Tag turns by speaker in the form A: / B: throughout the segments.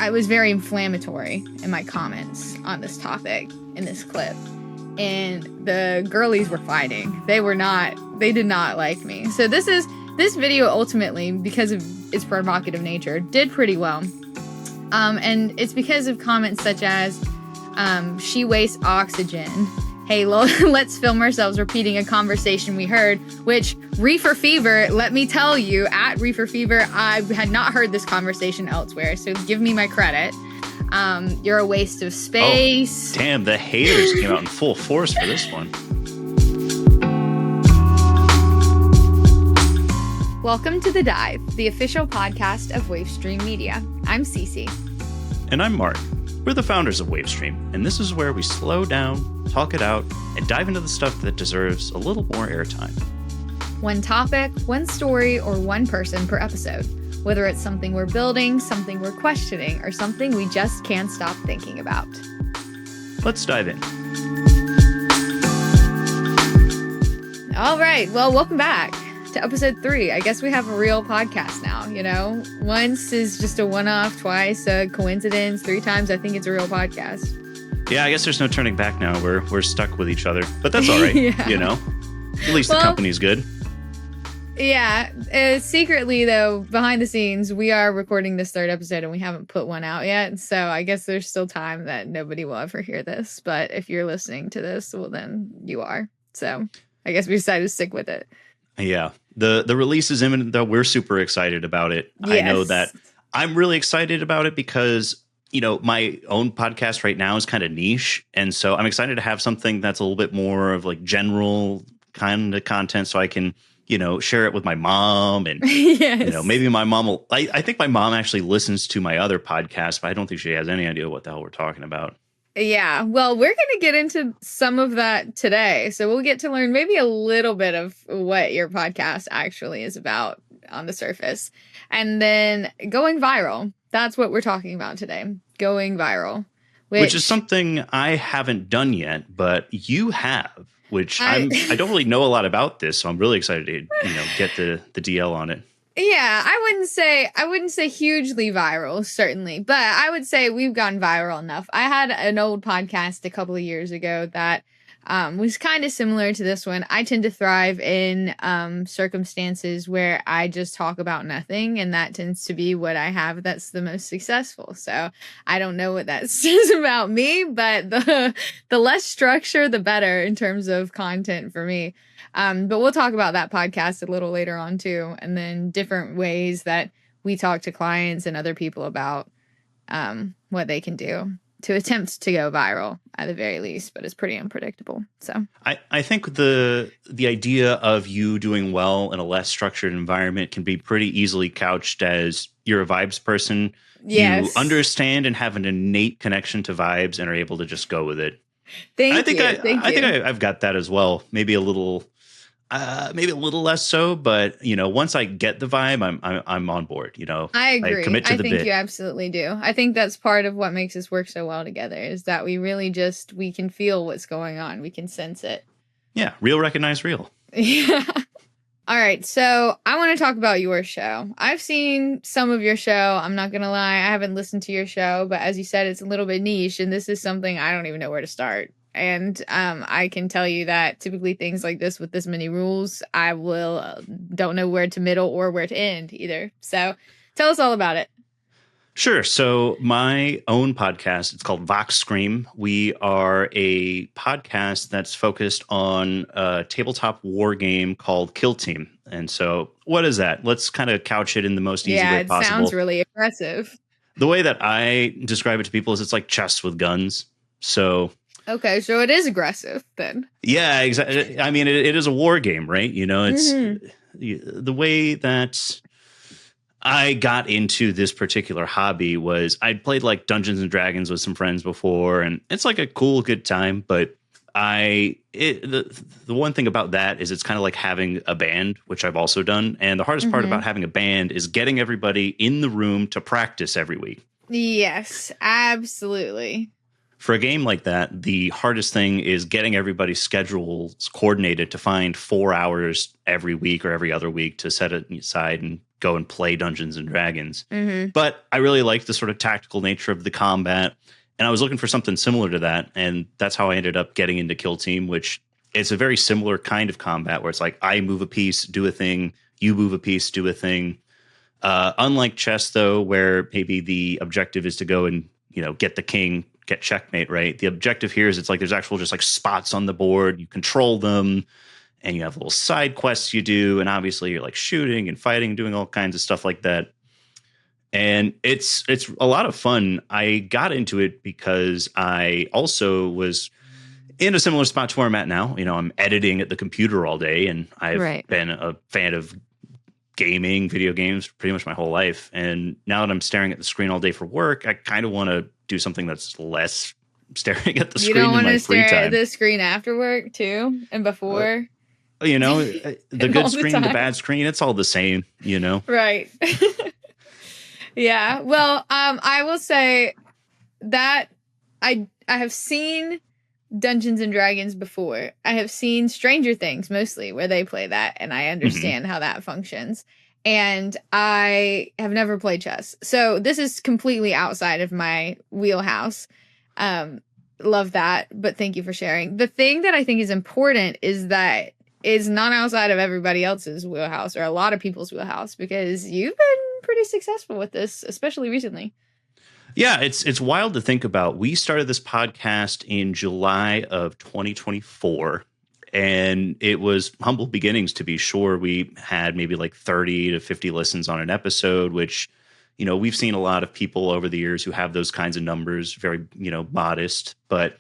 A: I was very inflammatory in my comments on this topic in this clip. And the girlies were fighting. They did not like me. So this video ultimately, because of its provocative nature, did pretty well. And it's because of comments such as, she wastes oxygen. Hey, let's film ourselves repeating a conversation we heard, which Reefer Fever, let me tell you, at Reefer Fever, I had not heard this conversation elsewhere. So give me my credit. You're a waste of space.
B: Oh, damn, the haters came out in full force for this one.
A: Welcome to The Dive, the official podcast of Wavestream Media. I'm Cee Cee.
B: And I'm Mark. We're the founders of Wavestream, and this is where we slow down, talk it out, and dive into the stuff that deserves a little more airtime.
A: One topic, one story, or one person per episode. Whether it's something we're building, something we're questioning, or something we just can't stop thinking about.
B: Let's dive in.
A: All right. Well, welcome back to episode 3. I guess we have a real podcast now, you know? Once is just a one-off, twice a coincidence, 3 times I think it's a real podcast.
B: Yeah, I guess there's no turning back now. We're stuck with each other. But that's all right,
A: Yeah.
B: You know? At least the company's good.
A: Yeah, secretly though, behind the scenes, we are recording this 3rd episode and we haven't put one out yet. So I guess there's still time that nobody will ever hear this. But if you're listening to this, well, then you are. So I guess we decided to stick with it.
B: Yeah, the release is imminent, though. We're super excited about it.
A: Yes.
B: I know that I'm really excited about it because, you know, my own podcast right now is kind of niche. And so I'm excited to have something that's a little bit more of like general kind of content so I can, you know, share it with my mom and,
A: Yes.
B: you know, maybe my mom will. I think my mom actually listens to my other podcast, but I don't think she has any idea what the hell we're talking about.
A: Yeah, well, we're going to get into some of that today. So we'll get to learn maybe a little bit of what your podcast actually is about on the surface. And then going viral. That's what we're talking about today. Going viral.
B: Which is something I haven't done yet, but you have. Which I don't really know a lot about this, so I'm really excited to, you know, get the DL on it.
A: Yeah, I wouldn't say hugely viral, certainly, but I would say we've gone viral enough. I had an old podcast a couple of years ago that was kind of similar to this one. I tend to thrive in circumstances where I just talk about nothing, and that tends to be what I have that's the most successful. So I don't know what that says about me, but the less structure, the better in terms of content for me. But we'll talk about that podcast a little later on too, and then different ways that we talk to clients and other people about what they can do to attempt to go viral at the very least, but it's pretty unpredictable. So
B: I think the idea of you doing well in a less structured environment can be pretty easily couched as you're a vibes person.
A: Yes.
B: You understand and have an innate connection to vibes and are able to just go with it.
A: Thank you.
B: I think I've got that as well. Maybe a little less so, but you know, once I get the vibe, I'm on board. You know,
A: I agree.
B: I commit to the bit.
A: I think you absolutely do. I think that's part of what makes us work so well together is that we really we can feel what's going on. We can sense it.
B: Yeah, real recognize real.
A: Yeah. All right, so I want to talk about your show. I've seen some of your show. I'm not gonna lie, I haven't listened to your show, but as you said, it's a little bit niche, and this is something I don't even know where to start. And I can tell you that typically things like this with this many rules, I don't know where to middle or where to end either. So tell us all about it.
B: Sure. So my own podcast, it's called Vox Scream. We are a podcast that's focused on a tabletop war game called Kill Team. And so what is that? Let's kind of couch it in the most easy way possible.
A: Yeah, it sounds really aggressive.
B: The way that I describe it to people is it's like chess with guns. So...
A: Okay, so it is aggressive then.
B: Yeah, exactly. I mean, it is a war game, right? You know, it's the way that I got into this particular hobby was I'd played like Dungeons and Dragons with some friends before, and it's like a cool, good time. But the one thing about that is it's kind of like having a band, which I've also done. And the hardest part about having a band is getting everybody in the room to practice every week.
A: Yes, absolutely.
B: for a game like that, the hardest thing is getting everybody's schedules coordinated to find 4 hours every week or every other week to set it aside and go and play Dungeons and Dragons.
A: Mm-hmm.
B: But I really liked the sort of tactical nature of the combat, and I was looking for something similar to that, and that's how I ended up getting into Kill Team, which it's a very similar kind of combat where it's like I move a piece, do a thing, you move a piece, do a thing. Unlike chess, though, where maybe the objective is to go and, you know, get the king, get checkmate, right? The objective here is it's like there's actual just like spots on the board. You control them, and you have little side quests you do. And obviously you're like shooting and fighting, doing all kinds of stuff like that. And it's a lot of fun. I got into it because I also was in a similar spot to where I'm at now. You know, I'm editing at the computer all day, and I've been a fan of gaming, video games, pretty much my whole life. And now that I'm staring at the screen all day for work, I kind of want to do something that's less staring at the screen in my free time. You don't want to stare
A: at the screen after work too, and before?
B: You know, the good screen, the bad screen, it's all the same, you know?
A: Right. Yeah. Well, I will say that I have seen Dungeons and Dragons before. I have seen Stranger Things mostly where they play that, and I understand how that functions. And I have never played chess. So this is completely outside of my wheelhouse. Love that, but thank you for sharing. The thing that I think is important is that it's not outside of everybody else's wheelhouse or a lot of people's wheelhouse, because you've been pretty successful with this, especially recently.
B: Yeah, it's wild to think about. We started this podcast in July of 2024, and it was humble beginnings, to be sure. We had maybe like 30 to 50 listens on an episode, which, you know, we've seen a lot of people over the years who have those kinds of numbers, very, you know, modest. But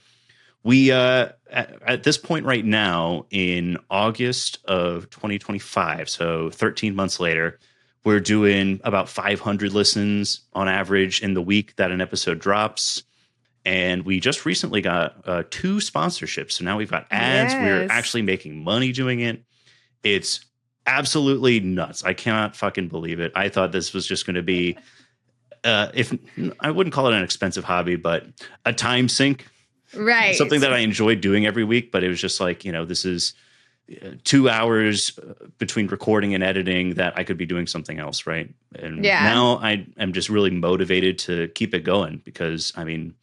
B: we, at this point right now, in August of 2025, so 13 months later, we're doing about 500 listens on average in the week that an episode drops. And we just recently got 2 sponsorships. So now we've got ads. Yes. We're actually making money doing it. It's absolutely nuts. I cannot fucking believe it. I thought this was just going to be, if I wouldn't call it an expensive hobby, but a time sink.
A: Right.
B: Something that I enjoyed doing every week. But it was just like, you know, this is 2 hours between recording and editing that I could be doing something else, right? And now I am just really motivated to keep it going, because, I mean,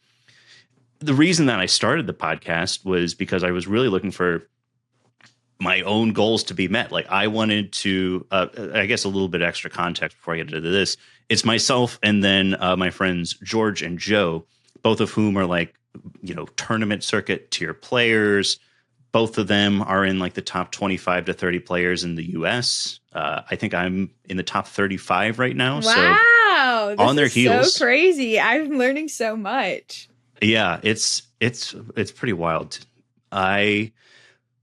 B: the reason that I started the podcast was because I was really looking for my own goals to be met. Like, I wanted to, I guess a little bit extra context before I get into this. It's myself and then my friends George and Joe, both of whom are like, you know, tournament circuit tier players. Both of them are in like the top 25 to 30 players in the US. I think I'm in the top 35 right now.
A: Wow.
B: So on their heels.
A: So crazy. I'm learning so much.
B: Yeah, it's pretty wild. I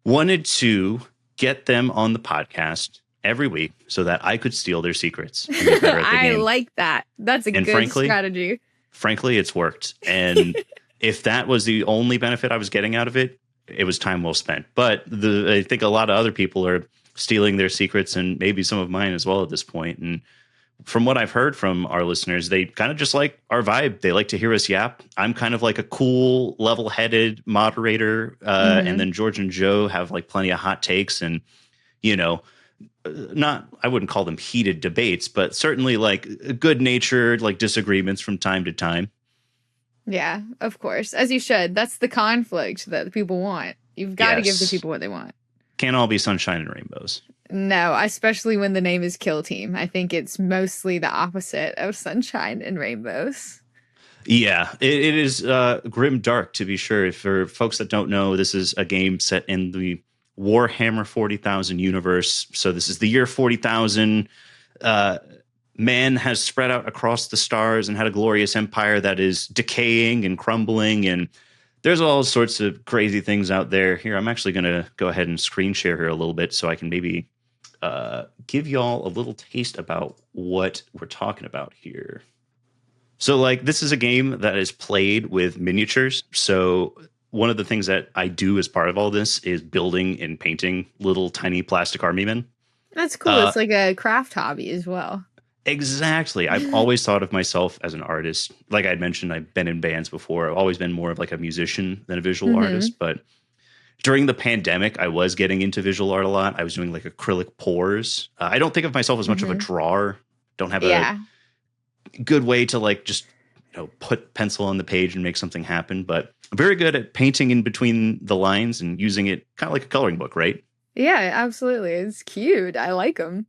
B: wanted to get them on the podcast every week so that I could steal their secrets.
A: I like that. That's a good strategy.
B: Frankly, it's worked. And if that was the only benefit I was getting out of it, it was time well spent. But I think a lot of other people are stealing their secrets, and maybe some of mine as well at this point. And from what I've heard from our listeners, they kind of just like our vibe. They like to hear us yap. I'm kind of like a cool, level-headed moderator. And then George and Joe have like plenty of hot takes and, you know, I wouldn't call them heated debates, but certainly like good-natured, like disagreements from time to time.
A: Yeah, of course. As you should. That's the conflict that the people want. You've got to give the people what they want.
B: Can't all be sunshine and rainbows.
A: No, especially when the name is Kill Team. I think it's mostly the opposite of sunshine and rainbows.
B: Yeah, it is grim dark, to be sure. For folks that don't know, this is a game set in the Warhammer 40,000 universe. So this is the year 40,000. Man has spread out across the stars and had a glorious empire that is decaying and crumbling, and there's all sorts of crazy things out there. Here, I'm actually going to go ahead and screen share here a little bit so I can maybe give y'all a little taste about what we're talking about here. So, like, this is a game that is played with miniatures. So one of the things that I do as part of all this is building and painting little tiny plastic army men.
A: That's cool. It's like a craft hobby as well.
B: Exactly. I've always thought of myself as an artist. Like I'd mentioned, I've been in bands before. I've always been more of like a musician than a visual
A: Mm-hmm.
B: artist. But during the pandemic, I was getting into visual art a lot. I was doing like acrylic pours. I don't think of myself as much of a
A: Mm-hmm.
B: drawer. Don't have a
A: Yeah.
B: good way to like just put pencil on the page and make something happen. But I'm very good at painting in between the lines and using it kind of like a coloring book, right?
A: Yeah, absolutely. It's cute. I like them.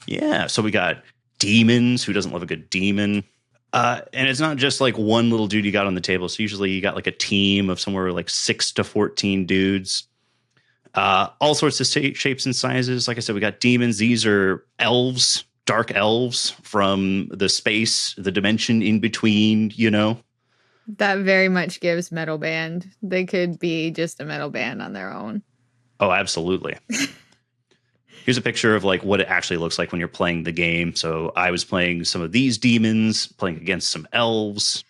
B: Yeah. So we got demons. Who doesn't love a good demon? And it's not just like one little dude you got on the table. So usually you got like a team of somewhere like 6 to 14 dudes, all sorts of shapes and sizes. Like I said, we got demons. These are elves, dark elves from the space, the dimension in between,
A: That very much gives metal band. They could be just a metal band on their own.
B: Oh, absolutely. Here's a picture of like what it actually looks like when you're playing the game. So I was playing some of these demons, playing against some elves.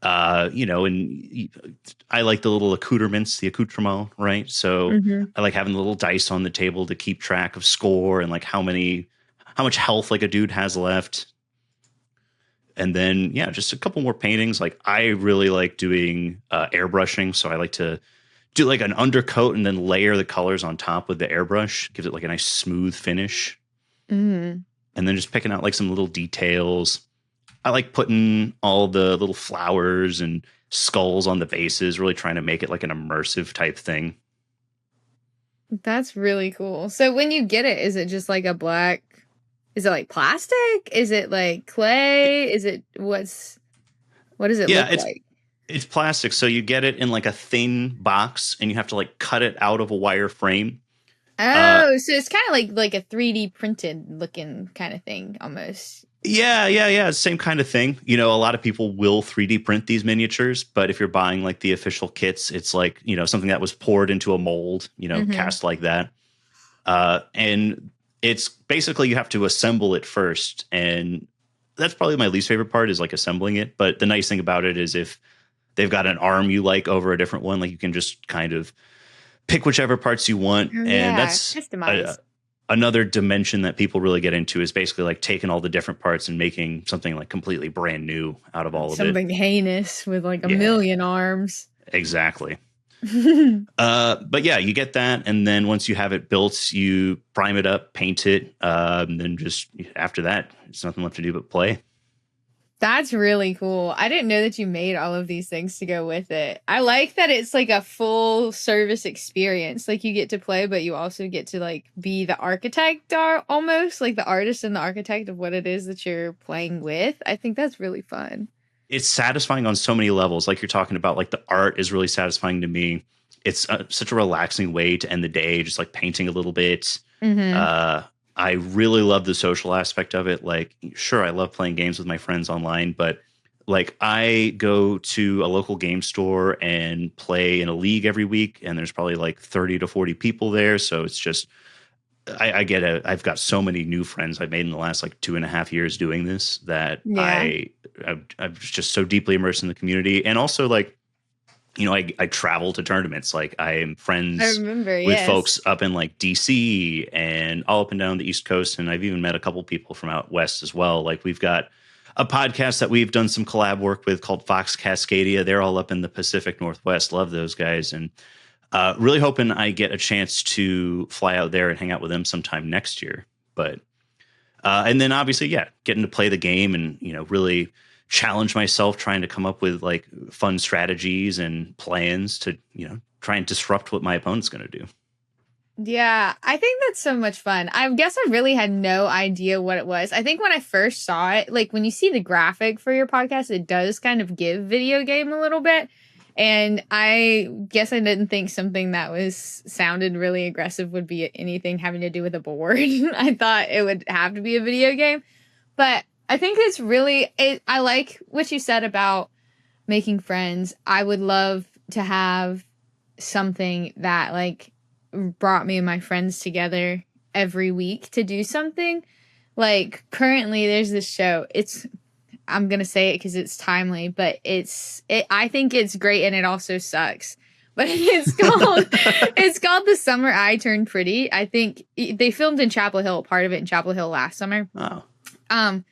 B: And I like the little accoutrements, the accoutrement, right? So
A: Mm-hmm.
B: I like having the little dice on the table to keep track of score and like how much health like a dude has left. And then, yeah, just a couple more paintings. Like I really like doing airbrushing. So I like to do like an undercoat and then layer the colors on top with the airbrush. Gives it like a nice smooth finish.
A: Mm-hmm.
B: And then just picking out like some little details. I like putting all the little flowers and skulls on the bases, really trying to make it like an immersive type thing.
A: That's really cool. So when you get it, is it just like a black? Is it like plastic? Is it like clay? Is it what does it
B: Yeah,
A: look like?
B: it's plastic. So you get it in like a thin box and you have to like cut it out of a wire frame. Uh,
A: Oh, so it's kind of like a 3D printed looking kind of thing almost.
B: yeah. Same kind of thing. A lot of people will 3D print these miniatures, but if you're buying like the official kits, it's like, something that was poured into a mold,
A: Mm-hmm.
B: cast like that. And it's basically you have to assemble it first. And that's probably my least favorite part is like assembling it. But the nice thing about it is if they've got an arm you like over a different one, like you can just kind of pick whichever parts you want.
A: Oh
B: And
A: yeah,
B: that's
A: customize.
B: another dimension that people really get into is basically like taking all the different parts and making something like completely brand new out of all of it.
A: Something heinous with like a
B: Yeah,
A: million arms.
B: exactly. But yeah, you get that, and then once you have it built, you prime it up, paint it, and then just after that, it's nothing left to do but play.
A: That's really cool. I didn't know that you made all of these things to go with it. I like that it's like a full service experience. Like you get to play, but you also get to like be the architect or almost like the artist and the architect of what it is that you're playing with. I think that's really fun.
B: It's satisfying on so many levels. Like you're talking about, like the art is really satisfying to me. It's such a relaxing way to end the day, just like painting a little bit.
A: Mm-hmm.
B: Uh, I really love the social aspect of it. Like, sure, I love playing games with my friends online, but like I go to a local game store and play in a league every week, and there's probably like 30 to 40 people there. So it's just, I've got so many new friends I've made in the last like 2.5 years doing this that
A: Yeah.
B: I'm just so deeply immersed in the community. And also like, I travel to tournaments. Like I am
A: I
B: friends
A: remember,
B: with
A: yes.
B: folks up in like DC and all up and down the East Coast. And I've even met a couple people from out West as well. Like we've got a podcast that we've done some collab work with called Fox Cascadia. They're all up in the Pacific Northwest. Love those guys. And really hoping I get a chance to fly out there and hang out with them sometime next year. But and then obviously, yeah, getting to play the game and really challenge myself, trying to come up with like fun strategies and plans to try and disrupt what my opponent's going to do.
A: Yeah, I think that's so much fun. I guess I really had no idea what it was. I think when I first saw it, like when you see the graphic for your podcast, it does kind of give video game a little bit. And I guess I didn't think something that was sounded really aggressive would be anything having to do with a board. I thought it would have to be a video game. But I think it's really I like what you said about making friends. I would love to have something that like brought me and my friends together every week to do something. Like currently there's this show. I'm going to say it cuz it's timely, but I think it's great and it also sucks. But it's called The Summer I Turned Pretty. I think they filmed in Chapel Hill, part of it in Chapel Hill last summer.
B: Oh,
A: The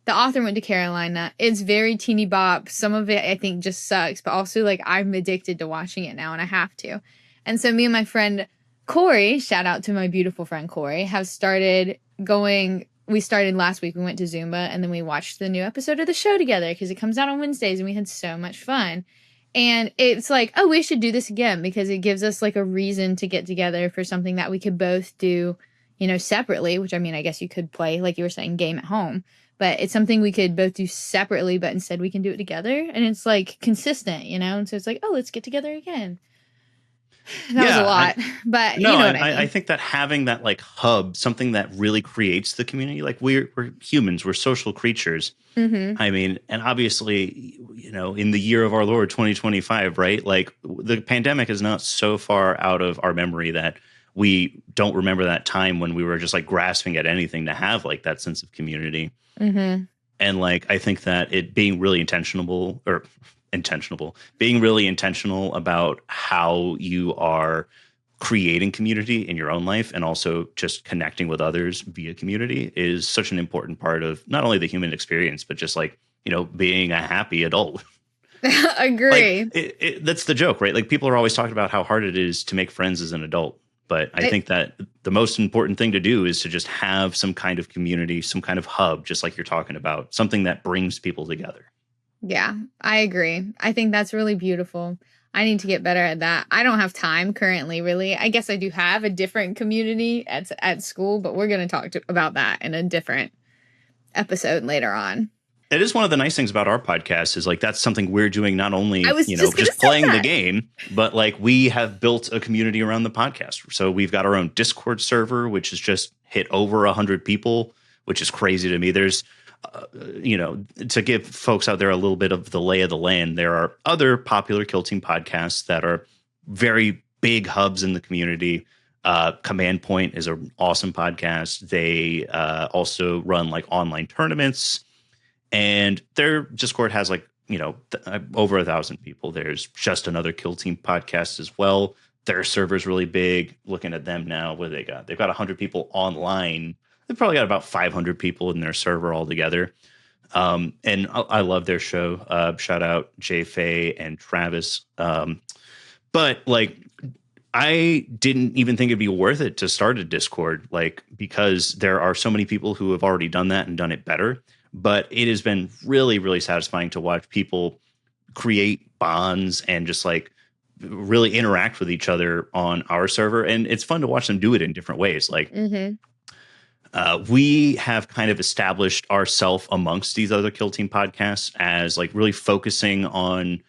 A: author went to Carolina. It's very teeny bop. Some of it I think just sucks, but also like I'm addicted to watching it now and I have to. And so me and my friend Corey, shout out to my beautiful friend Corey, have started going. We started last week. We went to Zumba and then we watched the new episode of the show together because it comes out on Wednesdays and we had so much fun. And it's like, oh, we should do this again because it gives us like a reason to get together for something that we could both do, you know, separately, which I mean, I guess you could play, like you were saying, game at home, but it's something we could both do separately, but instead we can do it together. And it's like consistent, you know? And so it's like, oh, let's get together again. That was a lot, but
B: no,
A: you know what I mean.
B: I think that having that like hub, something that really creates the community, like we're humans, we're social creatures. I mean, and obviously, you know, in the year of our Lord 2025, right? Like the pandemic is not so far out of our memory that we don't remember that time when we were just like grasping at anything to have like that sense of community. And like, I think that it being really being really intentional about how you are creating community in your own life and also just connecting with others via community is such an important part of not only the human experience, but just like, you know, being a happy adult.
A: Agree.
B: Like, that's the joke, right? Like people are always talking about how hard it is to make friends as an adult. But I think that the most important thing to do is to just have some kind of community, some kind of hub, just like you're talking about, something that brings people together.
A: Yeah, I agree. I think that's really beautiful. I need to get better at that. I don't have time currently, really. I guess I do have a different community at school, but we're going to talk about that in a different episode later on.
B: It is one of the nice things about our podcast is like that's something we're doing, not only,
A: I was
B: you know, just playing
A: that.
B: the game, but like we have built a community around the podcast. So we've got our own Discord server, which has just hit over 100 people, which is crazy to me. There's, you know, to give folks out there a little bit of the lay of the land, there are other popular Kill Team podcasts that are very big hubs in the community. Command Point is an awesome podcast. They also run like online tournaments. And their Discord has like, you know, over 1,000 people. There's Just Another Kill Team podcast as well. Their server's really big. Looking at them now, what do they got? They've got 100 people online. They've probably got about 500 people in their server altogether. And I love their show. Shout out Jay Faye and Travis. But like, I didn't even think it'd be worth it to start a Discord, like, because there are so many people who have already done that and done it better. But it has been really, really satisfying to watch people create bonds and just like really interact with each other on our server. And it's fun to watch them do it in different ways. Like we have kind of established ourselves amongst these other Kill Team podcasts as like really focusing on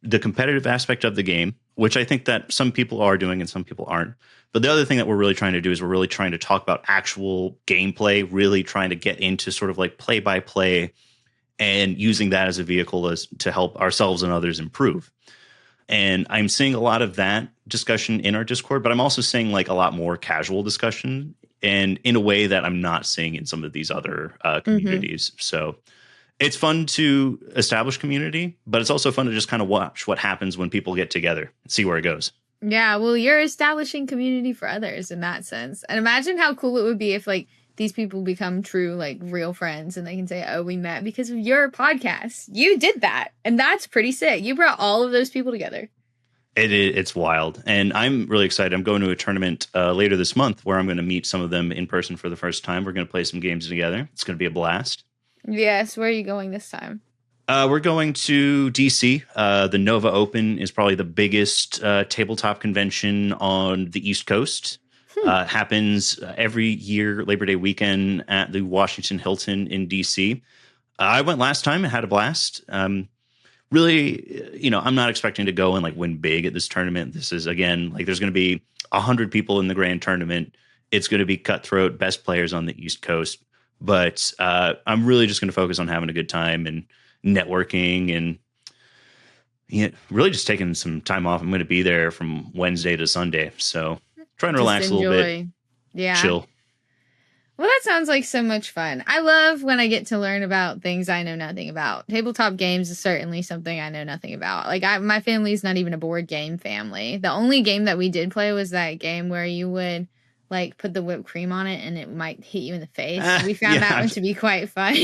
B: the competitive aspect of the game, which I think that some people are doing and some people aren't. But the other thing that we're really trying to do is we're really trying to talk about actual gameplay, really trying to get into sort of like play by play and using that as a vehicle to help ourselves and others improve. And I'm seeing a lot of that discussion in our Discord, but I'm also seeing like a lot more casual discussion and in a way that I'm not seeing in some of these other communities. So it's fun to establish community, but it's also fun to just kind of watch what happens when people get together and see where it goes.
A: Yeah, well, you're establishing community for others in that sense. And imagine how cool it would be if like these people become true, like real friends and they can say, oh, we met because of your podcast. You did that. And that's pretty sick. You brought all of those people together.
B: It's wild. And I'm really excited. I'm going to a tournament later this month where I'm going to meet some of them in person for the first time. We're going to play some games together. It's going to be a blast.
A: Yes. Where are you going this time?
B: We're going to DC. The Nova Open is probably the biggest tabletop convention on the East Coast. Happens every year, Labor Day weekend at the Washington Hilton in DC. I went last time and had a blast. Really, you know, I'm not expecting to go and like win big at this tournament. This is, again, like there's going to be 100 people in the grand tournament. It's going to be cutthroat, best players on the East Coast. But I'm really just going to focus on having a good time and networking and really just taking some time off. I'm going to be there from Wednesday to Sunday. So trying to relax a little bit.
A: Yeah.
B: Chill.
A: Well, that sounds like so much fun. I love when I get to learn about things I know nothing about. Tabletop games is certainly something I know nothing about. Like my family's not even a board game family. The only game that we did play was that game where you would like put the whipped cream on it and it might hit you in the face. We found
B: Yeah,
A: that one to be quite fun.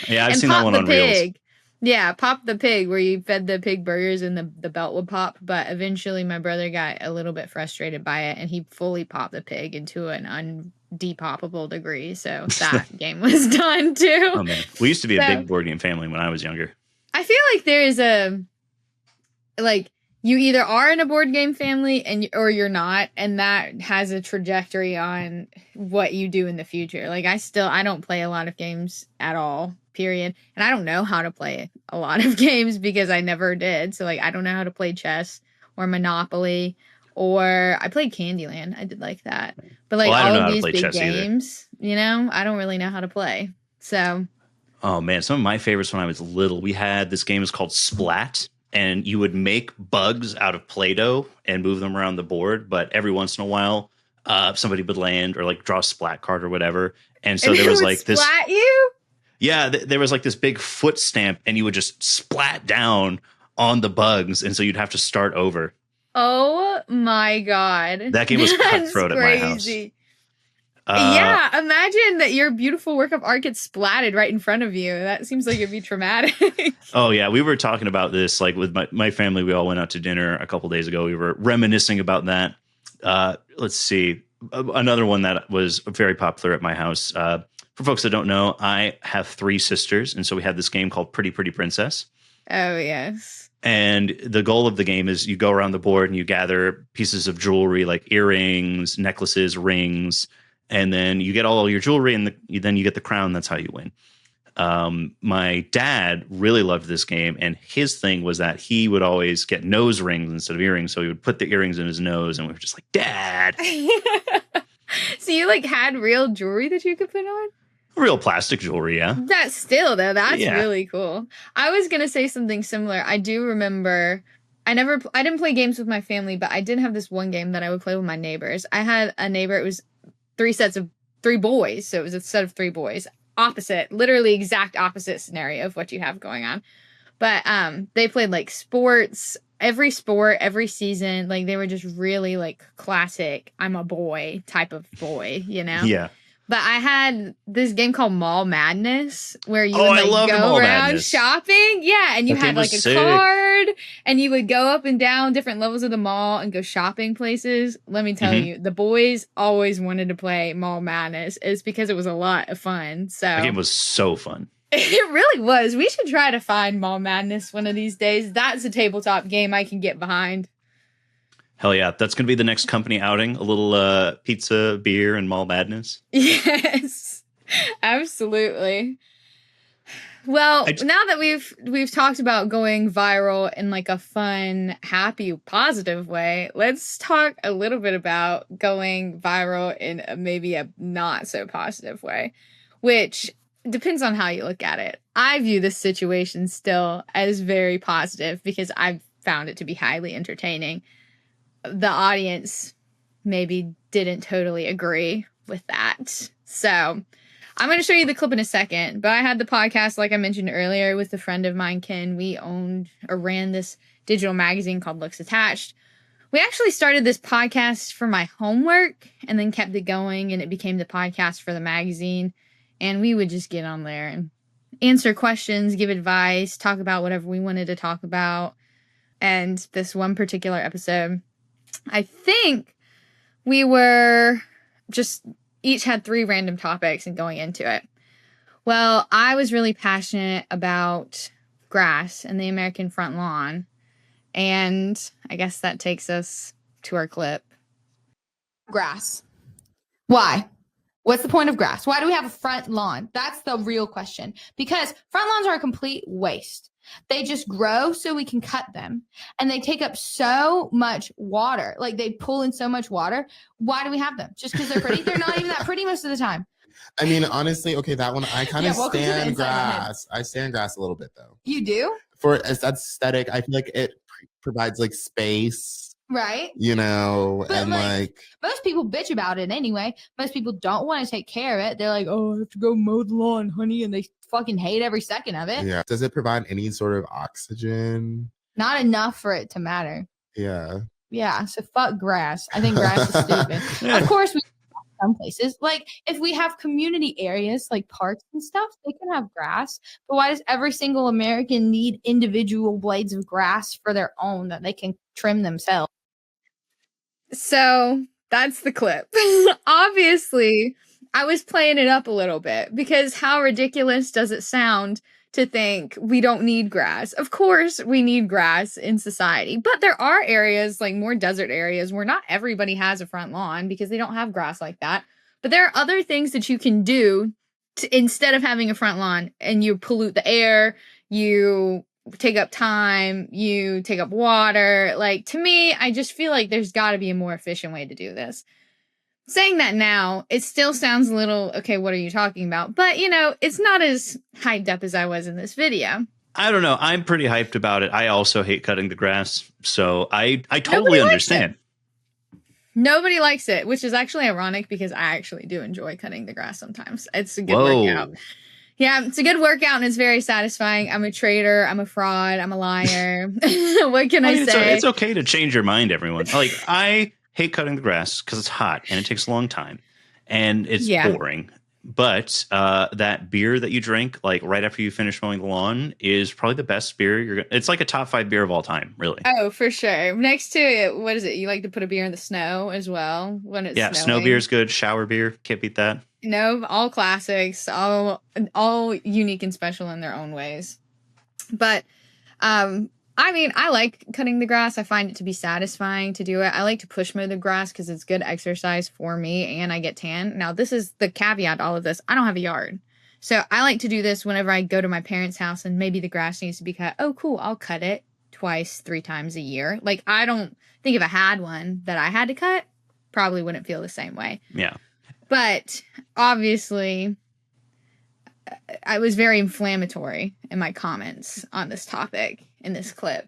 B: yeah, I've
A: And
B: seen that
A: pop
B: one
A: the
B: on Reels.
A: pig. Yeah, pop the pig where you fed the pig burgers and the belt would pop. But eventually my brother got a little bit frustrated by it and he fully popped the pig into an undepoppable degree. So that game was done too.
B: Oh man, we used to be a
A: So
B: big board game family when I was younger.
A: I feel like there is like you either are in a board game family or you're not, and that has a trajectory on what you do in the future. Like I don't play a lot of games at all, period. And I don't know how to play a lot of games because I never did. So like I don't know how to play chess or Monopoly, or I played Candyland. I did like that. But like
B: Well, I don't
A: all
B: know
A: of
B: how to
A: these
B: play
A: big
B: chess either.
A: games, I don't really know how to play. So
B: Oh man, some of my favorites when I was little, we had this game is called Splat, and you would make bugs out of Play-Doh and move them around the board. But every once in a while, somebody would land or like draw a splat card or whatever. And so
A: and
B: there
A: it
B: was
A: would
B: like this,
A: splat you?
B: yeah, there was like this big foot stamp, and you would just splat down on the bugs, and so you'd have to start over.
A: Oh my god.
B: That game was
A: That's
B: cutthroat at my house.
A: crazy.
B: Uh,
A: Yeah, imagine that your beautiful work of art gets splatted right in front of you. That seems like it'd be traumatic.
B: Oh yeah, we were talking about this like with my family. We all went out to dinner a couple days ago. We were reminiscing about that. Let's see, another one that was very popular at my house. For folks that don't know, I have 3 sisters, and so we had this game called Pretty Pretty Princess.
A: Oh, yes.
B: And the goal of the game is you go around the board and you gather pieces of jewelry like earrings, necklaces, rings, and then you get all your jewelry, and then you get the crown. That's how you win. My dad really loved this game, and his thing was that he would always get nose rings instead of earrings. So he would put the earrings in his nose, and we were just like, Dad.
A: So you like had real jewelry that you could put on?
B: Real plastic jewelry, yeah.
A: That's still though, that's
B: Yeah.
A: really cool. I was gonna say something similar. I do remember I didn't play games with my family, but I did have this one game that I would play with my neighbors. I had a neighbor, it was 3 sets of 3 boys. So it was a set of 3 boys. Literally exact opposite scenario of what you have going on. But they played like sports, every sport, every season. Like they were just really like classic, I'm a boy type of boy,
B: Yeah.
A: But I had this game called Mall Madness where you
B: Oh,
A: would
B: I love
A: like go
B: Mall
A: around
B: Madness.
A: shopping. Yeah, and you
B: That
A: had
B: game
A: like
B: was
A: a
B: sick.
A: card and you would go up and down different levels of the mall and go shopping places. Let me tell you, the boys always wanted to play Mall Madness. It's because it was a lot of fun. So
B: That game was so fun.
A: it really was. We should try to find Mall Madness one of these days. That's a tabletop game I can get behind.
B: Hell yeah. That's going to be the next company outing. A little pizza, beer, and Mall Madness.
A: Yes, absolutely. Well, now that we've talked about going viral in like a fun, happy, positive way, let's talk a little bit about going viral in maybe a not so positive way, which depends on how you look at it. I view this situation still as very positive because I've found it to be highly entertaining. The audience maybe didn't totally agree with that. So I'm going to show you the clip in a second, but I had the podcast, like I mentioned earlier, with a friend of mine, Ken. We owned or ran this digital magazine called Looks Attached. We actually started this podcast for my homework and then kept it going, and it became the podcast for the magazine. And we would just get on there and answer questions, give advice, talk about whatever we wanted to talk about. And this one particular episode, I think we were just each had 3 random topics and going into it. Well, I was really passionate about grass and the American front lawn. And I guess that takes us to our clip.
C: Grass. Why? What's the point of grass? Why do we have a front lawn? That's the real question. Because front lawns are a complete waste. They just grow so we can cut them. And they take up so much water. Like they pull in so much water. Why do we have them? Just because they're pretty? They're not even that pretty most of the time.
D: I mean, honestly, okay, that one, I kind of
C: welcome to the
D: stand
C: inside of my head.
D: grass. I stand grass a little bit, though.
C: You do?
D: For aesthetic, I feel like it provides, like, space,
C: Right?
D: you know,
C: But,
D: and, like,
C: most people bitch about it anyway. Most people don't want to take care of it. They're like, oh, I have to go mow the lawn, honey. And they fucking hate every second of it.
D: yeah. Does it provide any sort of oxygen?
C: Not enough for it to matter.
D: Yeah.
C: Yeah, so fuck grass. I think grass is stupid. Of course, we some places. Like if we have community areas like parks and stuff, they can have grass. But why does every single American need individual blades of grass for their own that they can trim themselves?
A: So that's the clip. Obviously, I was playing it up a little bit because how ridiculous does it sound to think we don't need grass? Of course, we need grass in society, but there are areas like more desert areas where not everybody has a front lawn because they don't have grass like that. But there are other things that you can do instead of having a front lawn, and you pollute the air, you take up time, you take up water. Like, to me, I just feel like there's got to be a more efficient way to do this. Saying that now, it still sounds a little, okay, what are you talking about? But, you know, it's not as hyped up as I was in this video.
B: I don't know. I'm pretty hyped about it. I also hate cutting the grass. So I totally understand.
A: Nobody likes it, which is actually ironic because I actually do enjoy cutting the grass sometimes. It's a good workout. Yeah, it's a good workout and it's very satisfying. I'm a traitor. I'm a fraud. I'm a liar. What can I say?
B: It's okay to change your mind, everyone. Like, I hate cutting the grass because it's hot and it takes a long time and it's boring. But that beer that you drink, like right after you finish mowing the lawn, is probably the best beer. It's like a top 5 beer of all time, really.
A: Oh, for sure. Next to it, what is it? You like to put a beer in the snow as well when it's snowing.
B: Snow beer is good. Shower beer, can't beat that.
A: No, all classics, all unique and special in their own ways. But I mean, I like cutting the grass. I find it to be satisfying to do it. I like to push mow the grass because it's good exercise for me and I get tan. Now, this is the caveat to all of this. I don't have a yard. So I like to do this whenever I go to my parents' house and maybe the grass needs to be cut. Oh, cool. I'll cut it 2-3 times a year. Like, I don't think if I had one that I had to cut, probably wouldn't feel the same way.
B: Yeah.
A: But obviously, I was very inflammatory in my comments on this topic in this clip,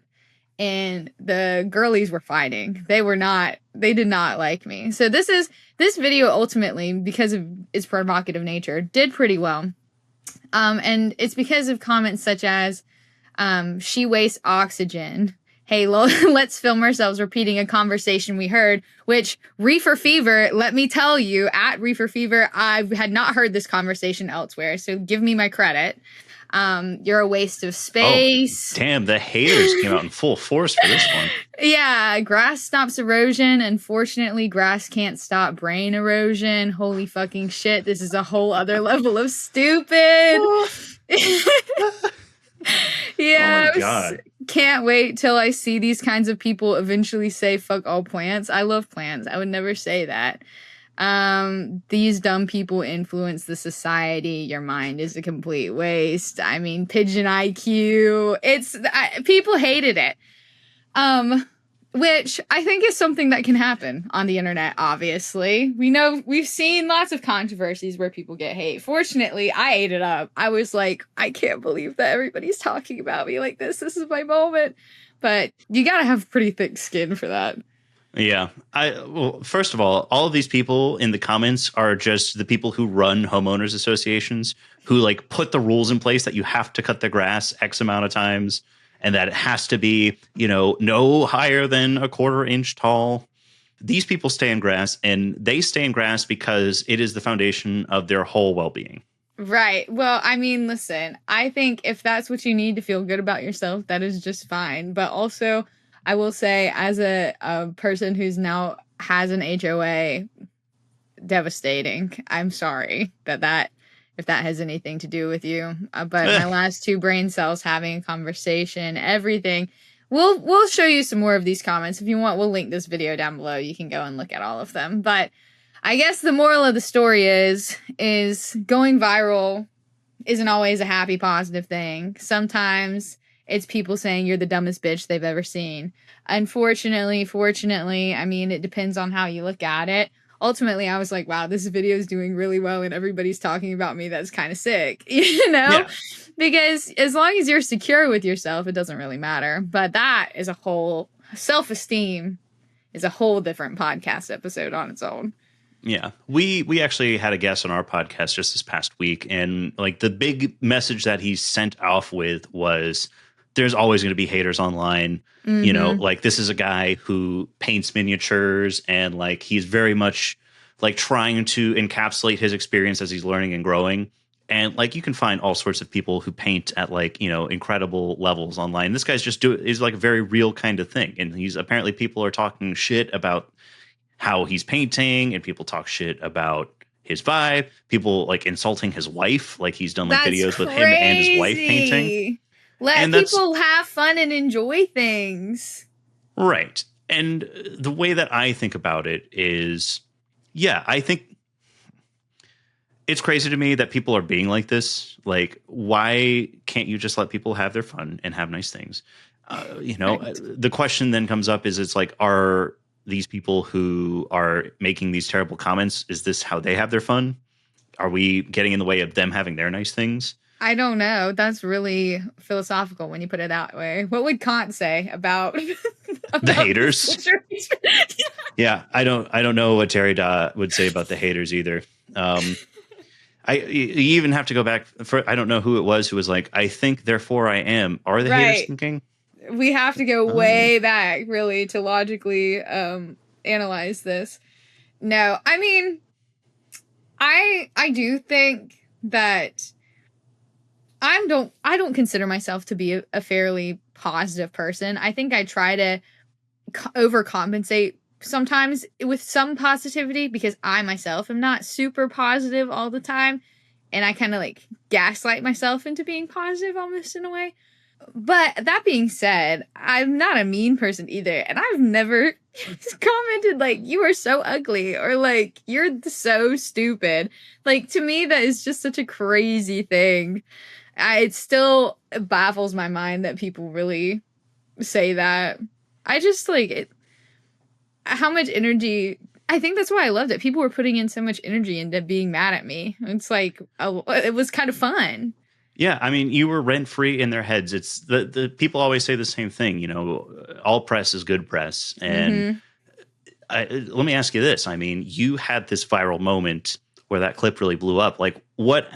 A: and the girlies were fighting. They did not like me. So this video ultimately, because of its provocative nature, did pretty well. And it's because of comments such as, she wastes oxygen. Hey, let's film ourselves repeating a conversation we heard, which Reefer Fever, let me tell you, at Reefer Fever, I had not heard this conversation elsewhere, so give me my credit. You're a waste of space.
B: Oh, damn, the haters came out in full force for this one.
A: Yeah, grass stops erosion. Unfortunately, grass can't stop brain erosion. Holy fucking shit, this is a whole other level of stupid. Yeah,
B: oh my God.
A: Can't wait till I see these kinds of people eventually say fuck all plants. I love plants. I would never say that. These dumb people influence the society. Your mind is a complete waste. I mean, pigeon IQ. People hated it. Which I think is something that can happen on the internet, obviously. We've seen lots of controversies where people get hate. Fortunately, I ate it up. I was like, I can't believe that everybody's talking about me like this. This is my moment. But you gotta have pretty thick skin for that.
B: Yeah. Well, first of all of these people in the comments are just the people who run homeowners associations who like put the rules in place that you have to cut the grass X amount of times and that it has to be, no higher than a 1/4 inch tall. These people stay in grass, and they stay in grass because it is the foundation of their whole well-being.
A: Right. Well, I mean, listen, I think if that's what you need to feel good about yourself, that is just fine. But also, I will say, as a person who's now has an HOA, devastating. I'm sorry that if that has anything to do with you. But my last 2 brain cells having a conversation, everything. We'll show you some more of these comments. If you want, we'll link this video down below. You can go and look at all of them. But I guess the moral of the story is going viral isn't always a happy, positive thing. Sometimes it's people saying you're the dumbest bitch they've ever seen. Unfortunately, fortunately, I mean, it depends on how you look at it. Ultimately, I was like, wow, this video is doing really well and everybody's talking about me. That's kind of sick, Yeah. Because as long as you're secure with yourself, it doesn't really matter. But that is a whole self-esteem is a whole different podcast episode on its own.
B: Yeah, we actually had a guest on our podcast just this past week, and like the big message that he sent off with was there's always going to be haters online.
A: Mm-hmm.
B: Like this is a guy who paints miniatures and like he's very much like trying to encapsulate his experience as he's learning and growing. And like you can find all sorts of people who paint at like, you know, incredible levels online. This guy's just is like a very real kind of thing. And he's apparently people are talking shit about how he's painting, and people talk shit about his vibe. People like insulting his wife. Like he's done like
A: That's
B: videos with him and his wife painting.
A: crazy. Let
B: And that's-
A: people have fun and enjoy things.
B: Right. And the way that I think about it is, yeah, I think it's crazy to me that people are being like this. Like, why can't you just let people have their fun and have nice things? You know,
A: Right.
B: The question then comes up is it's like, are these people who are making these terrible comments, is this how they have their fun? Are we getting in the way of them having their nice things?
A: I don't know. That's really philosophical when you put it that way. What would Kant say about,
B: The haters?
A: this situation?
B: Yeah, I don't know what Derrida would say about the haters either. You even have to go back for, I don't know who it was who was like, I think, therefore I am. Are the haters
A: Right.
B: thinking?
A: We have to go way back, really, to logically analyze this. No, I mean, I do think that I don't consider myself to be a fairly positive person. I think I try to overcompensate sometimes with some positivity because I myself am not super positive all the time, and I kind of like gaslight myself into being positive almost in a way. But that being said, I'm not a mean person either, and I've never commented like you are so ugly or like you're so stupid. Like, to me, that is just such a crazy thing. It still baffles my mind that people really say that. I just like it. How much energy? I think that's why I loved it. People were putting in so much energy into being mad at me. It's like it was kind of fun.
B: Yeah, I mean, you were rent free in their heads. It's the people always say the same thing. You know, all press is good press. And let me ask you this: I mean, you had this viral moment where that clip really blew up. Like, what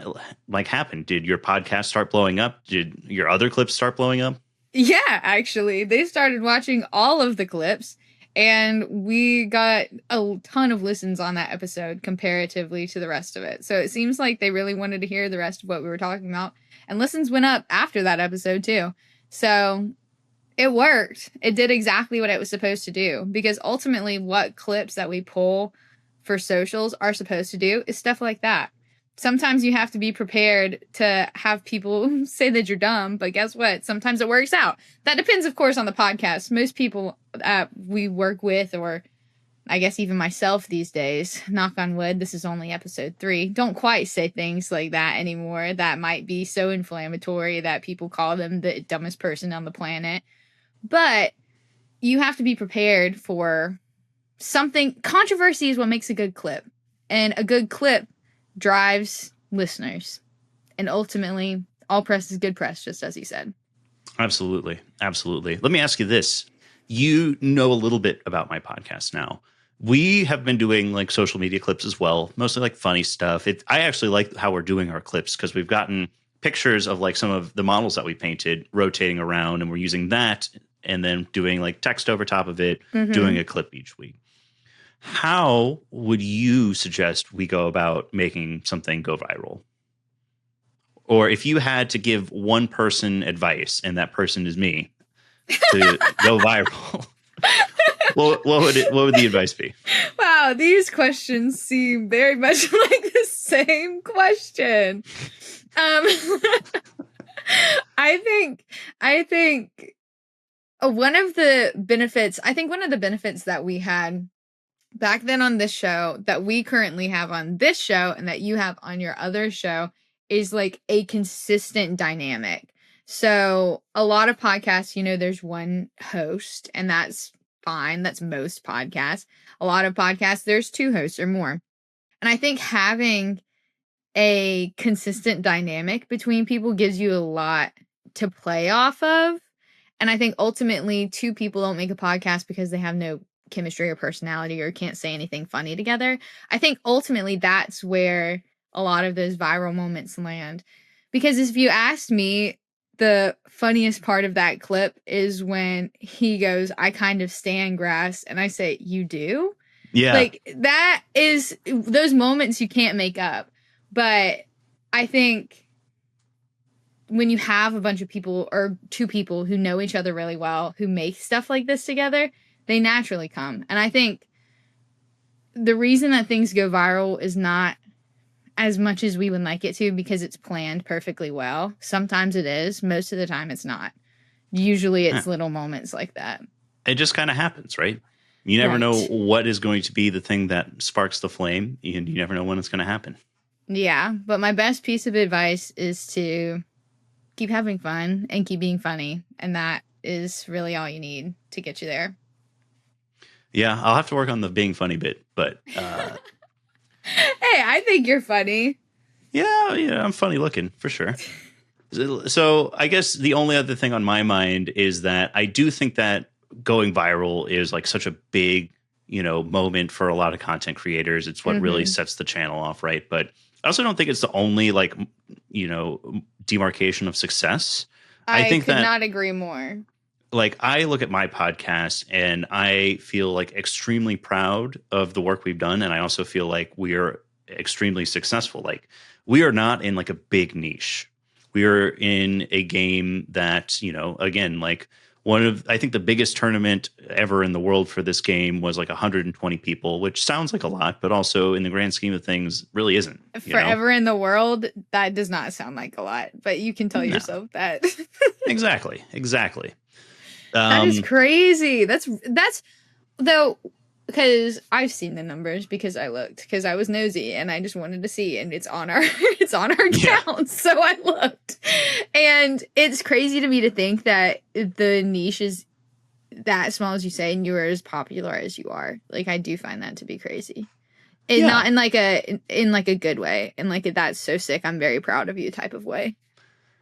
B: like happened? Did your podcast start blowing up? Did your other clips start blowing up?
A: Yeah, actually, they started watching all of the clips, and we got a ton of listens on that episode comparatively to the rest of it. So it seems like they really wanted to hear the rest of what we were talking about. And listens went up after that episode too. So it worked. It did exactly what it was supposed to do. Because ultimately what clips that we pull for socials are supposed to do is stuff like that. Sometimes you have to be prepared to have people say that you're dumb, but guess what? Sometimes it works out. That depends, of course, on the podcast. Most people we work with, or I guess even myself these days, knock on wood, this is only episode 3, don't quite say things like that anymore. That might be so inflammatory that people call them the dumbest person on the planet. But you have to be prepared for something. Controversy is what makes a good clip. And a good clip drives listeners. And ultimately, all press is good press, just as he said.
B: Absolutely. Absolutely. Let me ask you this. You know a little bit about my podcast now. We have been doing like social media clips as well, mostly like funny stuff. I actually like how we're doing our clips because we've gotten pictures of like some of the models that we painted rotating around, and we're using that and then doing like text over top of it, doing a clip each week. How would you suggest we go about making something go viral? Or if you had to give one person advice, and that person is me, to go viral, what would the advice be?
A: Wow, these questions seem very much like the same question. I think one of the benefits that we had back then on this show, that we currently have on this show, and that you have on your other show, is like a consistent dynamic. So a lot of podcasts, you know, there's one host, and that's fine. That's most podcasts. A lot of podcasts, there's 2 hosts or more. And I think having a consistent dynamic between people gives you a lot to play off of. And I think ultimately 2 people don't make a podcast because they have no chemistry or personality or can't say anything funny together. I think ultimately that's where a lot of those viral moments land. Because if you asked me, the funniest part of that clip is when he goes, I kind of stand grass. And I say, you do?
B: Yeah.
A: Like that is those moments you can't make up. But I think when you have a bunch of people or two people who know each other really well, who make stuff like this together, they naturally come. And I think the reason that things go viral is not as much as we would like it to because it's planned perfectly well. Sometimes it is. Most of the time it's not. Usually it's little moments like that.
B: It just kind of happens, right? You never know what is going to be the thing that sparks the flame, and you never know when it's going to happen.
A: Yeah, but my best piece of advice is to keep having fun and keep being funny. And that is really all you need to get you there.
B: Yeah, I'll have to work on the being funny bit, but
A: hey, I think you're funny.
B: Yeah, I'm funny looking for sure. So I guess the only other thing on my mind is that I do think that going viral is like such a big, moment for a lot of content creators. It's what really sets the channel off, right? But I also don't think it's the only demarcation of success.
A: I think could not agree more.
B: Like I look at my podcast and I feel like extremely proud of the work we've done. And I also feel like we are extremely successful. Like we are not in like a big niche. We are in a game that, again, like I think the biggest tournament ever in the world for this game was like 120 people, which sounds like a lot, but also in the grand scheme of things really isn't.
A: Forever in the world, that does not sound like a lot, but you can tell yourself that.
B: Exactly.
A: That is crazy. That's though, because I've seen the numbers because I looked because I was nosy and I just wanted to see, and it's on our account. So I looked, and it's crazy to me to think that the niche is that small as you say, and you're as popular as you are. Like I do find that to be crazy, and not in like a good way, and like that's so sick. I'm very proud of you type of way.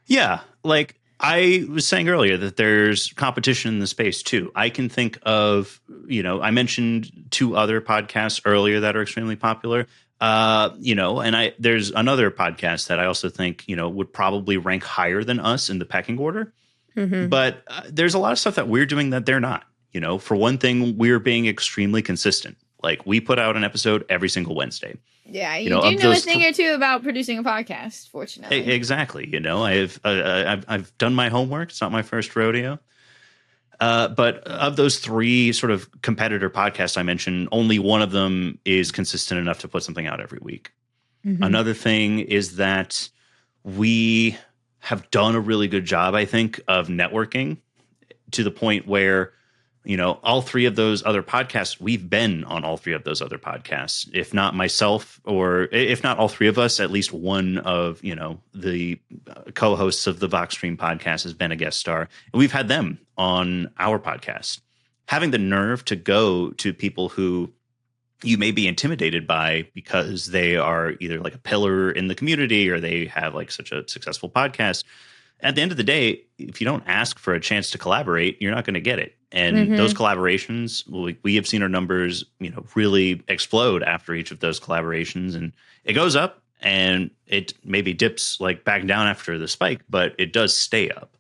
B: Yeah, like. I was saying earlier that there's competition in the space too. I can think of, I mentioned 2 other podcasts earlier that are extremely popular, and there's another podcast that I also think, would probably rank higher than us in the pecking order. But there's a lot of stuff that we're doing that they're not. For one thing, we're being extremely consistent. Like we put out an episode every single Wednesday.
A: Yeah, you do know a thing or two about producing a podcast, fortunately.
B: Exactly. I've done my homework. It's not my first rodeo. But of those 3 sort of competitor podcasts I mentioned, only one of them is consistent enough to put something out every week. Another thing is that we have done a really good job, I think, of networking to the point where all 3 of those other podcasts, we've been on all 3 of those other podcasts. If not myself, or if not all 3 of us, at least one of, the co-hosts of the Wavestream podcast has been a guest star. And we've had them on our podcast. Having the nerve to go to people who you may be intimidated by because they are either like a pillar in the community or they have like such a successful podcast. At the end of the day, if you don't ask for a chance to collaborate, you're not going to get it. And those collaborations, we have seen our numbers, really explode after each of those collaborations. And it goes up and it maybe dips like back down after the spike, but it does stay up.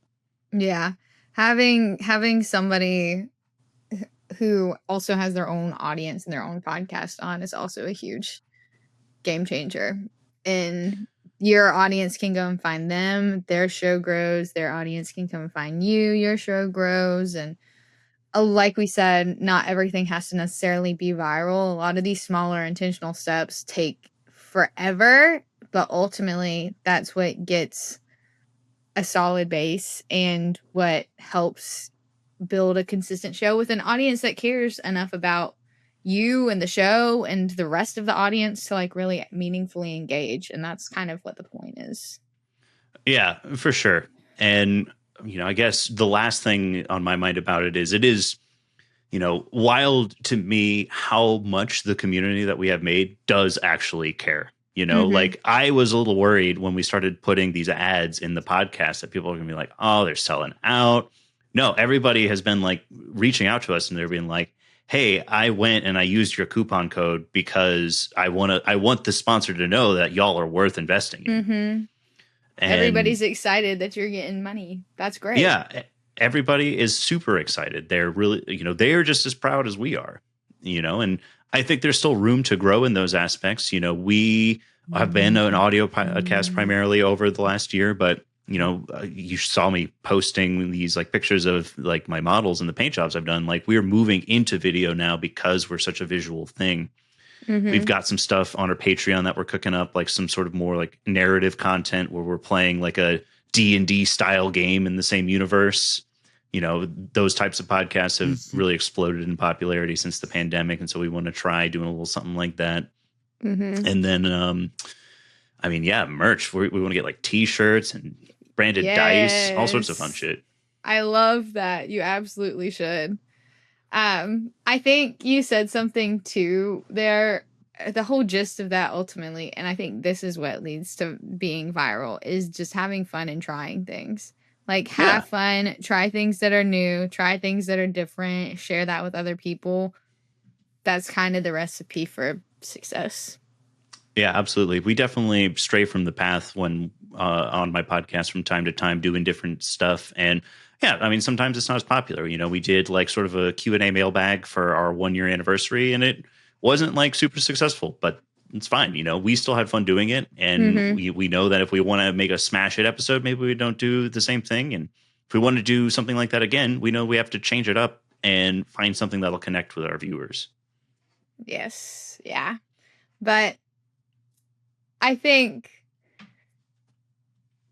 A: Yeah. Having somebody who also has their own audience and their own podcast on is also a huge game changer. And your audience can go and find them. Their show grows. Their audience can come and find you. Your show grows. And like we said, not everything has to necessarily be viral. A lot of these smaller intentional steps take forever, but ultimately that's what gets a solid base and what helps build a consistent show with an audience that cares enough about you and the show and the rest of the audience to like really meaningfully engage. And that's kind of what the point is.
B: Yeah, for sure. And, I guess the last thing on my mind about it is, wild to me how much the community that we have made does actually care. Like I was a little worried when we started putting these ads in the podcast that people are going to be like, oh, they're selling out. No, everybody has been like reaching out to us and they're being like, hey, I went and I used your coupon code because I want the sponsor to know that y'all are worth investing in. And
A: everybody's excited that you're getting money. That's great.
B: Yeah. Everybody is super excited. They're really, they are just as proud as we are, and I think there's still room to grow in those aspects. You know, we have been an audio podcast primarily over the last year, but you know, you saw me posting these like pictures of like my models and the paint jobs I've done. Like we're moving into video now because we're such a visual thing. We've got some stuff on our Patreon that we're cooking up, like some sort of more like narrative content where we're playing like a D&D style game in the same universe. You know, those types of podcasts have really exploded in popularity since the pandemic. And so we want to try doing a little something like that. And then, I mean, yeah, merch. We want to get like t-shirts and branded dice, all sorts of fun shit.
A: I love that. You absolutely should. I think you said something too there. The whole gist of that ultimately, and I think this is what leads to being viral, is just having fun and trying things. Like have fun, try things that are new, try things that are different, share that with other people. That's kind of the recipe for success.
B: Yeah, absolutely. We definitely stray from the path when on my podcast from time to time doing different stuff. And yeah, I mean, sometimes it's not as popular. You know, we did like sort of a Q&A mailbag for our 1-year anniversary and it wasn't like super successful, but it's fine. You know, we still had fun doing it. And we know that if we want to make a smash hit episode, maybe we don't do the same thing. And if we want to do something like that again, we know we have to change it up and find something that'll connect with our viewers.
A: Yes. Yeah. But I think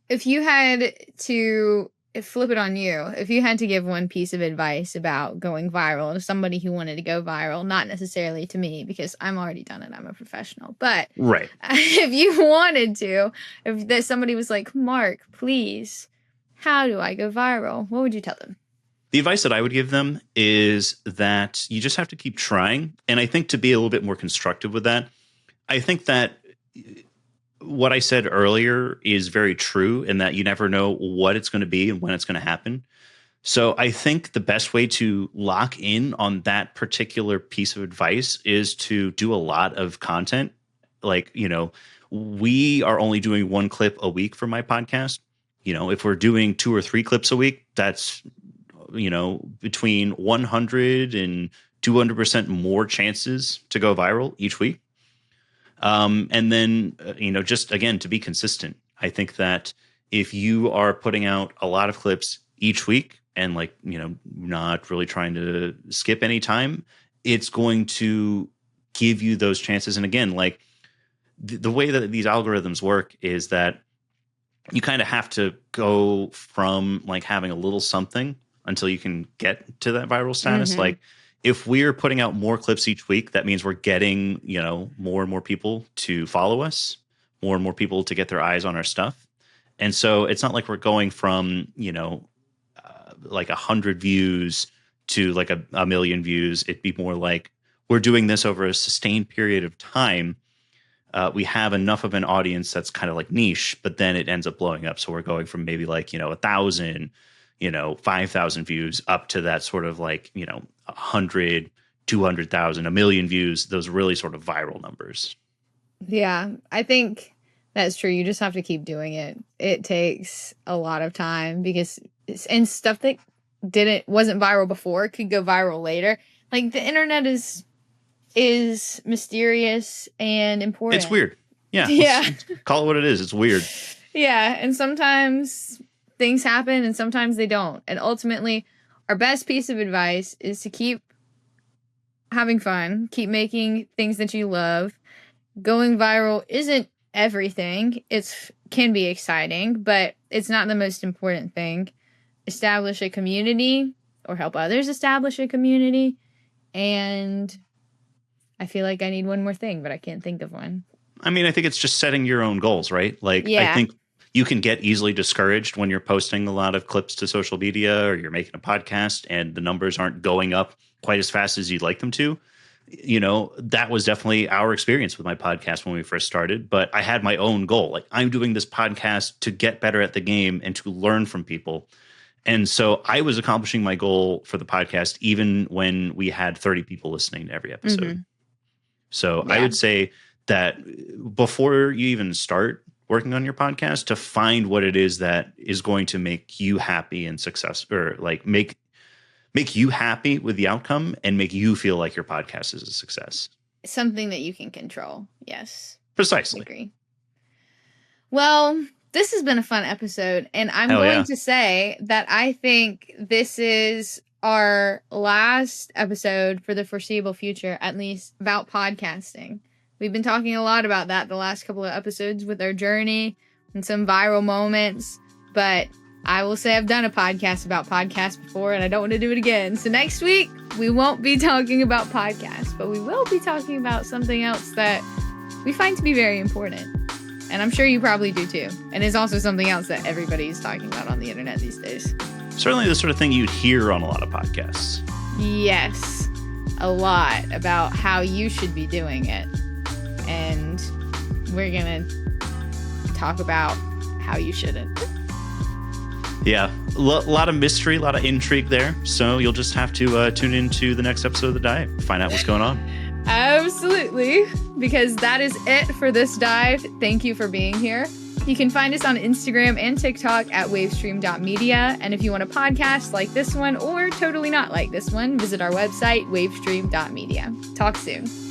A: if you had to flip it on you, if you had to give one piece of advice about going viral to somebody who wanted to go viral, not necessarily to me because I'm already done it, I'm a professional, but
B: right,
A: if you wanted to, if somebody was like, Mark, please, how do I go viral? What would you tell them?
B: The advice that I would give them is that you just have to keep trying. And I think to be a little bit more constructive with that, I think that what I said earlier is very true in that you never know what it's going to be and when it's going to happen. So I think the best way to lock in on that particular piece of advice is to do a lot of content. Like, you know, we are only doing 1 clip a week for my podcast. You know, if we're doing 2 or 3 clips a week, that's, you know, between 100 and 200% more chances to go viral each week. And then, you know, just again, to be consistent, I think that if you are putting out a lot of clips each week and like, you know, not really trying to skip any time, it's going to give you those chances. And again, like the way that these algorithms work is that you kind of have to go from like having a little something until you can get to that viral status. Like, if we're putting out more clips each week, that means we're getting, you know, more and more people to follow us, more and more people to get their eyes on our stuff. And so it's not like we're going from, you know, like 100 views to like a million views. It'd be more like we're doing this over a sustained period of time. We have enough of an audience that's kind of like niche, but then it ends up blowing up. So we're going from maybe like, you know, 1,000, you know, 5,000 views up to that sort of like, you know, 100, 200,000, a million views, those really sort of viral numbers.
A: Yeah, I think that's true. You just have to keep doing it. It takes a lot of time because and stuff that wasn't viral before could go viral later. Like the internet is mysterious and important.
B: It's weird. Yeah.
A: Yeah.
B: Call it what it is. It's weird.
A: Yeah, and sometimes things happen and sometimes they don't. And ultimately, our best piece of advice is to keep having fun, keep making things that you love. Going viral isn't everything. It can be exciting, but it's not the most important thing. Establish a community or help others establish a community. And I feel like I need one more thing, but I can't think of one.
B: I mean, I think it's just setting your own goals, right? Like, I think you can get easily discouraged when you're posting a lot of clips to social media or you're making a podcast and the numbers aren't going up quite as fast as you'd like them to. You know, that was definitely our experience with my podcast when we first started, but I had my own goal. Like, I'm doing this podcast to get better at the game and to learn from people. And so I was accomplishing my goal for the podcast, even when we had 30 people listening to every episode. So I would say that before you even start working on your podcast, to find what it is that is going to make you happy and success, or like make you happy with the outcome and make you feel like your podcast is a success.
A: something that you can control. Yes.
B: Precisely.
A: Agree. Well, this has been a fun episode, and I'm
B: Hell
A: going
B: yeah.
A: to say that I think this is our last episode for the foreseeable future, at least about podcasting. We've been talking a lot about that the last couple of episodes with our journey and some viral moments, but I will say I've done a podcast about podcasts before, and I don't want to do it again. So next week, we won't be talking about podcasts, but we will be talking about something else that we find to be very important. And I'm sure you probably do too. And it's also something else that everybody's talking about on the internet these days.
B: Certainly the sort of thing you'd hear on a lot of podcasts.
A: Yes, a lot about how you should be doing it. And we're going to talk about how you shouldn't.
B: Yeah, a lot of mystery, a lot of intrigue there. So you'll just have to tune into the next episode of The Dive, find out what's going on.
A: Absolutely, because that is it for this dive. Thank you for being here. You can find us on Instagram and TikTok at wavestream.media. And if you want a podcast like this one or totally not like this one, visit our website, wavestream.media. Talk soon.